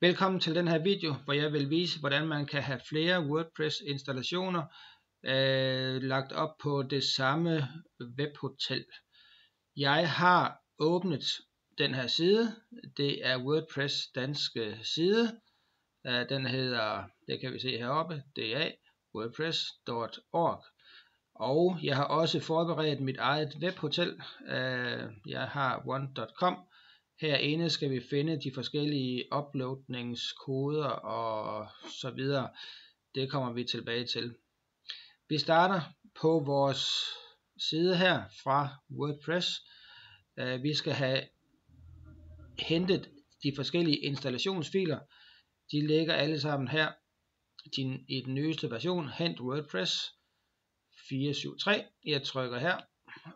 Velkommen til den her video, hvor jeg vil vise, hvordan man kan have flere WordPress installationer lagt op på det samme webhotel. Jeg har åbnet den her side. Det er WordPress danske side. Den hedder, det kan vi se heroppe, wordpress.org. Og jeg har også forberedt mit eget webhotel. Jeg har one.com. Herinde skal vi finde de forskellige uploadningskoder og så videre. Det kommer vi tilbage til. Vi starter på vores side her fra WordPress. Vi skal have hentet de forskellige installationsfiler. De ligger alle sammen her i den nyeste version. Hent WordPress 4.7.3. Jeg trykker her,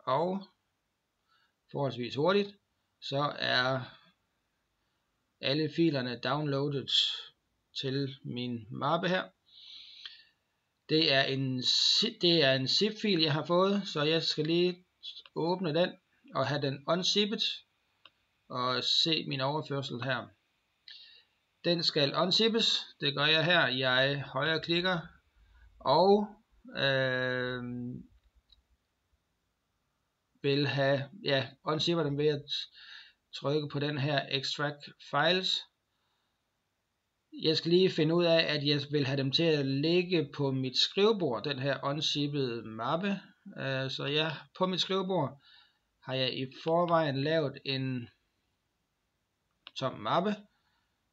og forholdsvis hurtigt så er alle filerne downloadet til min mappe her. Det er en zip-fil, jeg har fået, så jeg skal lige åbne den og have den unzippet og se min overførsel her. Den skal unzippes. Det gør jeg her. Jeg højreklikker og vil have, unzipper den ved at trykke på den her extract files. Jeg skal lige finde ud af, at jeg vil have dem til at ligge på mit skrivebord, den her unzippede mappe. Så på mit skrivebord har jeg i forvejen lavet en tom mappe,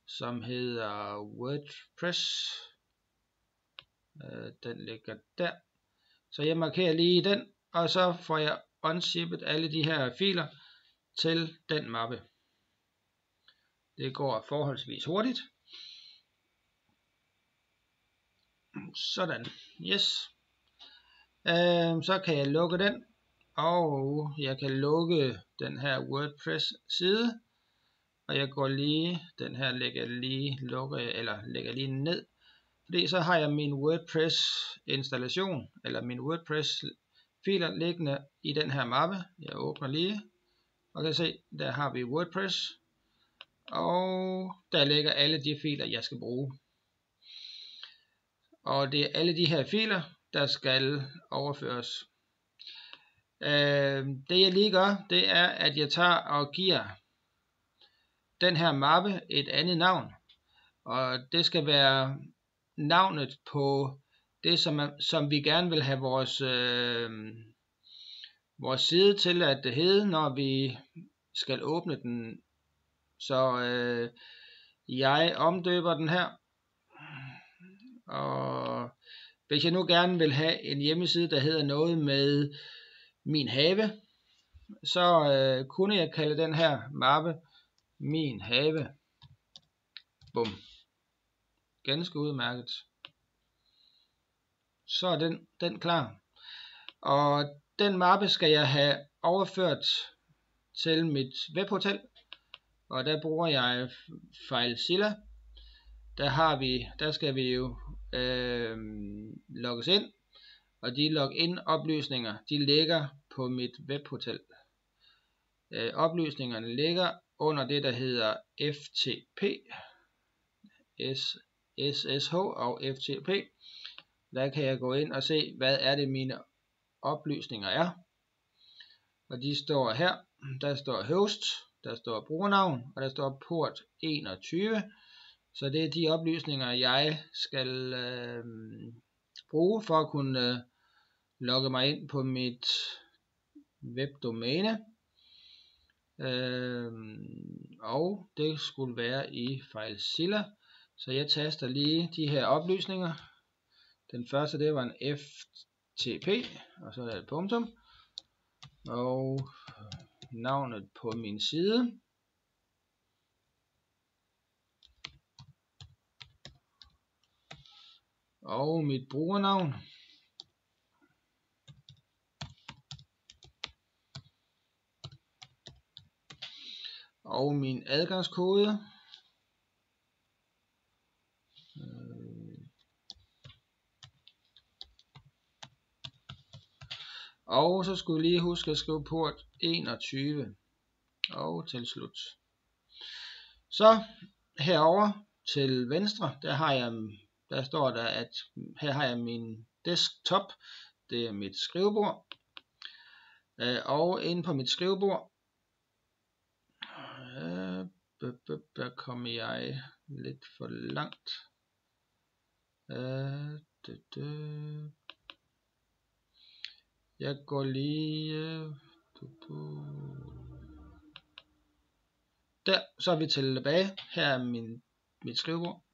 som hedder WordPress. Den ligger der. Så jeg markerer lige den, og så får jeg unzippet alle de her filer til den mappe. Det går forholdsvis hurtigt. Sådan. Yes. Så kan jeg lukke den, og jeg kan lukke den her WordPress side, og jeg går lige, den her lægger lige ned, fordi så har jeg min WordPress installation eller min WordPress filer liggende i den her mappe. Jeg åbner lige og kan se, der har vi WordPress, og der ligger alle de filer jeg skal bruge. Og det er alle de her filer, der skal overføres. Det jeg lige gør, det er, at jeg tager og giver den her mappe et andet navn. Og det skal være navnet på det, som vi gerne vil have vores side til at hedde, når vi skal åbne den. Så jeg omdøber den her. Og hvis jeg nu gerne vil have en hjemmeside, der hedder noget med min have, så kunne jeg kalde den her mappe min have. Bum. Ganske udmærket. Så er den klar. Og den mappe skal jeg have overført til mit webhotel. Og der bruger jeg FileZilla. Der skal vi jo logges ind, og de login oplysninger, de ligger på mit webhotel. Oplysningerne ligger under det, der hedder FTP, SSH og FTP. Der kan jeg gå ind og se, hvad er det mine oplysninger er. Og de står her. Der står host, der står brugernavn, og der står port 21. Så det er de oplysninger, jeg skal bruge for at kunne logge mig ind på mit webdomæne. Og det skulle være i FileZilla. Så jeg taster lige de her oplysninger. Den første, det var en FTP, og så er der et punktum. Og navnet på min side. Og mit brugernavn. Og min adgangskode. Og så skulle jeg lige huske at skrive port 21. Og til slut. Så herover til venstre, der står der, at her har jeg min desktop, det er mit skrivebord, og inde på mit skrivebord, der kommer jeg lidt for langt. Jeg går lige der, så er vi tilbage. Her er mit skrivebord.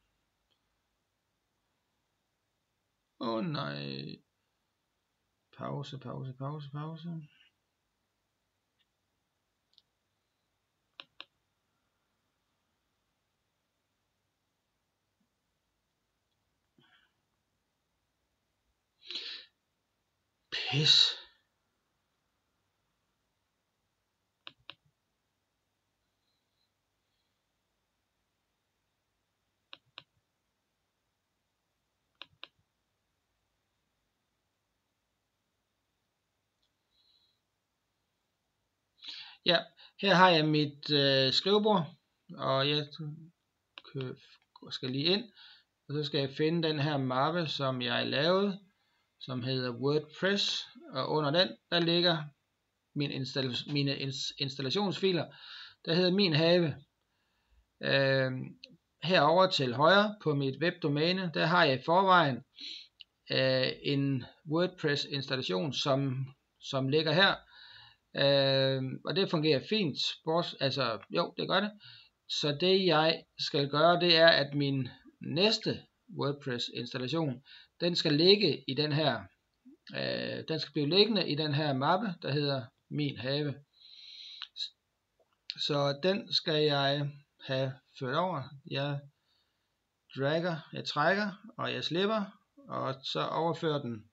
Nej. Pause. Pis. Ja, her har jeg mit skrivebord, og jeg skal lige ind, og så skal jeg finde den her mappe, som jeg lavede, som hedder WordPress, og under den, der ligger mine installationsfiler, der hedder Min Have. Herover til højre på mit webdomæne, der har jeg i forvejen en WordPress installation, som ligger her. Og det fungerer fint. Jo, det gør det. Så det jeg skal gøre, det er, at min næste WordPress installation, den skal ligge i den her, den skal blive liggende i den her mappe, der hedder Min Have. Så den skal jeg have ført over. Jeg trækker, og jeg slipper, og så overfører den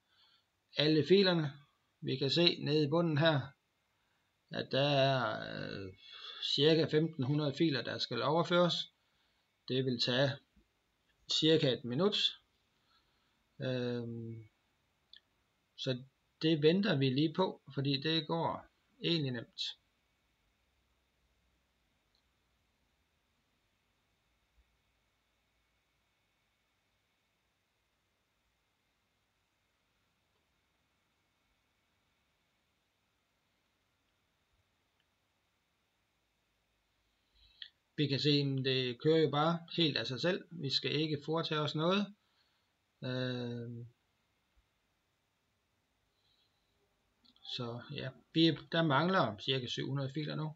alle filerne. Vi kan se nede i bunden her, at der er cirka 1500 filer, der skal overføres. Det vil tage cirka et minut. Så det venter vi lige på, fordi det går egentlig nemt. Vi kan se, at det kører jo bare helt af sig selv. Vi skal ikke foretage os noget. Så ja, der mangler cirka 700 filer nu.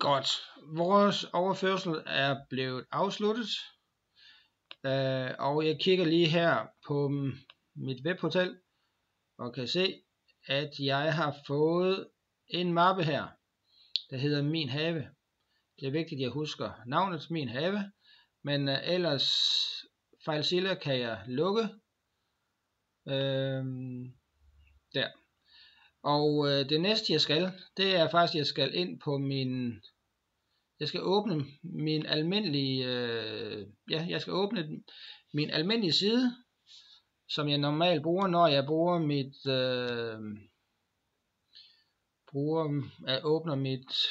Godt. Vores overførsel er blevet afsluttet. Og jeg kigger lige her på mit webhotel og kan se, at jeg har fået en mappe her, der hedder Min Have. Det er vigtigt, at jeg husker navnet Min Have, men ellers FileZilla kan jeg lukke. Der. Og det næste jeg skal, det er faktisk, at jeg skal ind på jeg skal åbne min almindelige, jeg skal åbne min almindelige side, som jeg normalt bruger, når jeg bruger åbner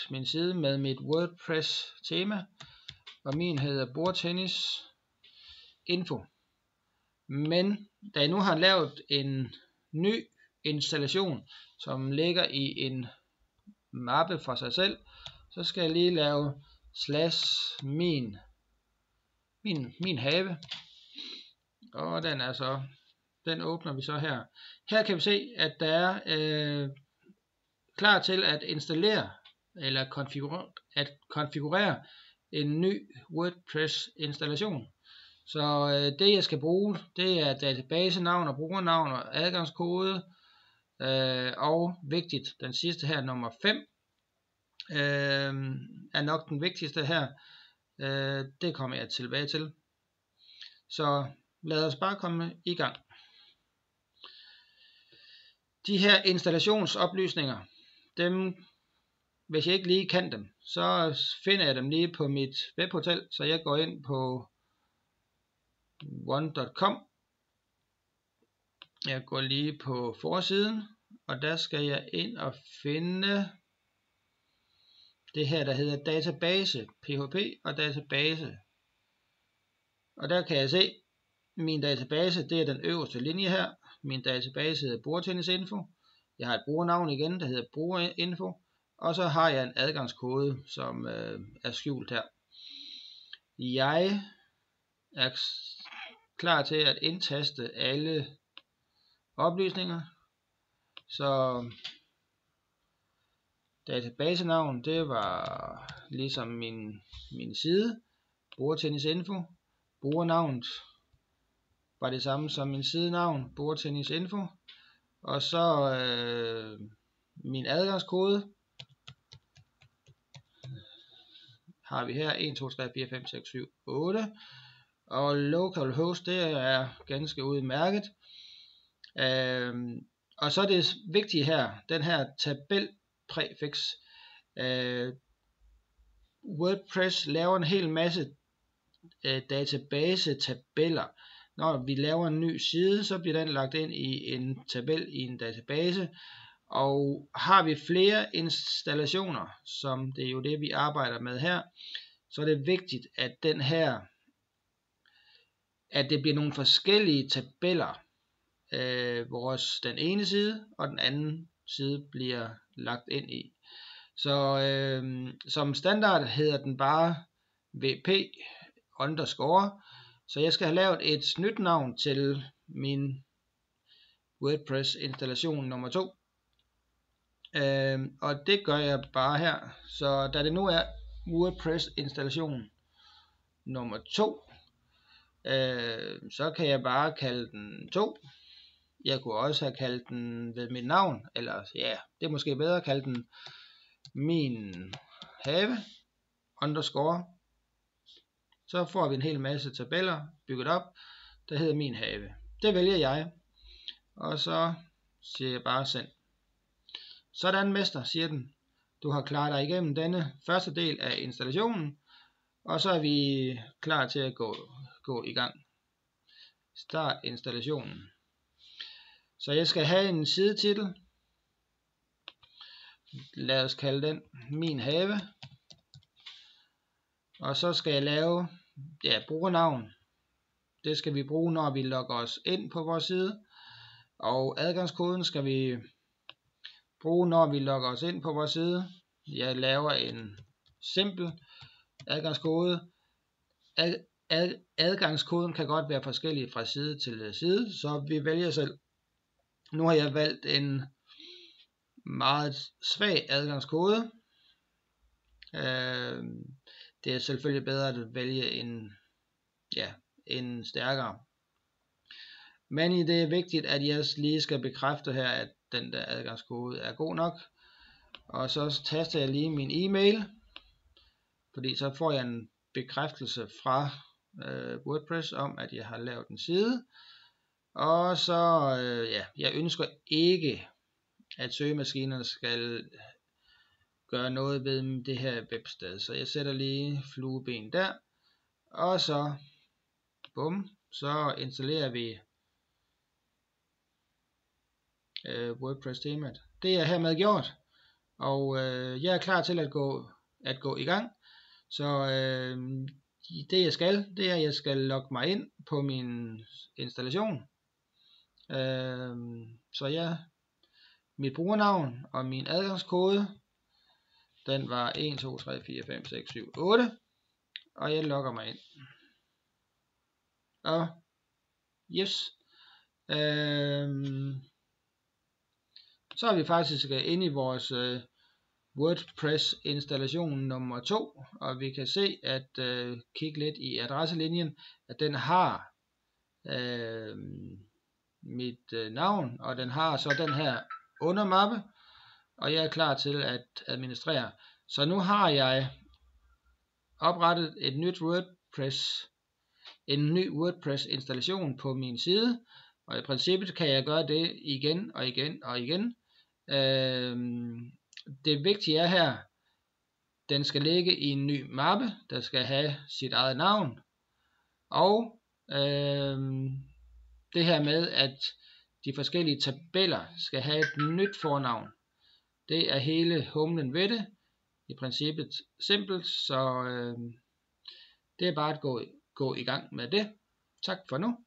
min side med mit WordPress tema, og min hedder Bordtennis Info. Men da jeg nu har lavet en ny installation, som ligger i en mappe for sig selv, så skal jeg lige lave /min have, og den åbner vi så her. Her kan vi se, at der er klar til at installere eller konfigurere en ny WordPress installation. Så det jeg skal bruge, det er databasenavn og brugernavn og adgangskode, og vigtigt, den sidste her, nummer 5, er nok den vigtigste her. Det kommer jeg tilbage til. Så lad os bare komme i gang. De her installationsoplysninger, hvis jeg ikke lige kan dem, så finder jeg dem lige på mit webhotel. Så jeg går ind på one.com. Jeg går lige på forsiden, og der skal jeg ind og finde det her, der hedder database, PHP og database. Og der kan jeg se, min database, det er den øverste linje her. Min database hedder Bordtennis Info. Jeg har et brugernavn igen, der hedder Brugerinfo. Og så har jeg en adgangskode, som er skjult her. Jeg er klar til at indtaste alle oplysninger. Så databasenavn, det var ligesom min side, Bordtennis Info. Brugernavnet var det samme som min sidenavn, Bordtennis Info. Og så min adgangskode har vi her 1, 2, 3, 4, 5, 6, 7, 8. Og localhost, det er ganske udmærket. Og så er det vigtige her, den her tabelpræfiks. WordPress laver en hel masse database-tabeller. Når vi laver en ny side, så bliver den lagt ind i en tabel i en database. Og har vi flere installationer, som det er jo det vi arbejder med her, så er det vigtigt, at at det bliver nogle forskellige tabeller, hvor den ene side og den anden side bliver lagt ind i. Så som standard hedder den bare wp_. Så jeg skal have lavet et nyt navn til min WordPress installation nummer 2. Og det gør jeg bare her. Så da det nu er WordPress installation nummer 2, så kan jeg bare kalde den 2. Jeg kunne også have kaldt den ved mit navn, eller ja, det er måske bedre at kalde den min have _ Så får vi en hel masse tabeller bygget op, der hedder min have. Det vælger jeg, og så siger jeg bare send. Sådan, mester, siger den. Du har klaret dig igennem denne første del af installationen, og så er vi klar til at gå i gang. Start installationen. Så jeg skal have en sidetitel. Lad os kalde den min have. Og så skal jeg lave brugernavn. Det skal vi bruge, når vi logger os ind på vores side. Og adgangskoden skal vi bruge, når vi logger os ind på vores side. Jeg laver en simpel adgangskode. Adgangskoden kan godt være forskellig fra side til side, så vi vælger selv. Nu har jeg valgt en meget svag adgangskode. Det er selvfølgelig bedre at vælge en stærkere. Men det er vigtigt, at jeg lige skal bekræfte her, at den der adgangskode er god nok. Og så taster jeg lige min e-mail, fordi så får jeg en bekræftelse fra WordPress om, at jeg har lavet en side. Og så, jeg ønsker ikke at søgemaskinerne skal gøre noget ved det her websted. Så jeg sætter lige flueben der, og så bum, så installerer vi WordPress temaet. Det er hermed gjort, og jeg er klar til at gå i gang. Så det jeg skal, det er, at jeg skal logge mig ind på min installation. Så mit brugernavn og min adgangskode, den var 1, 2, 3, 4, 5, 6, 7, 8, og jeg logger mig ind. Og yes, så er vi faktisk inde i vores WordPress installation nummer 2, og vi kan se at kigge lidt i adresselinjen, at den har mit navn, og den har så den her undermappe, og jeg er klar til at administrere. Så nu har jeg oprettet en ny WordPress installation på min side, og i princippet kan jeg gøre det igen og igen og igen. Det vigtige er her, den skal ligge i en ny mappe, der skal have sit eget navn, og det her med at de forskellige tabeller skal have et nyt fornavn, det er hele humlen ved det. I princippet simpelt, så det er bare at gå i gang med det. Tak for nu.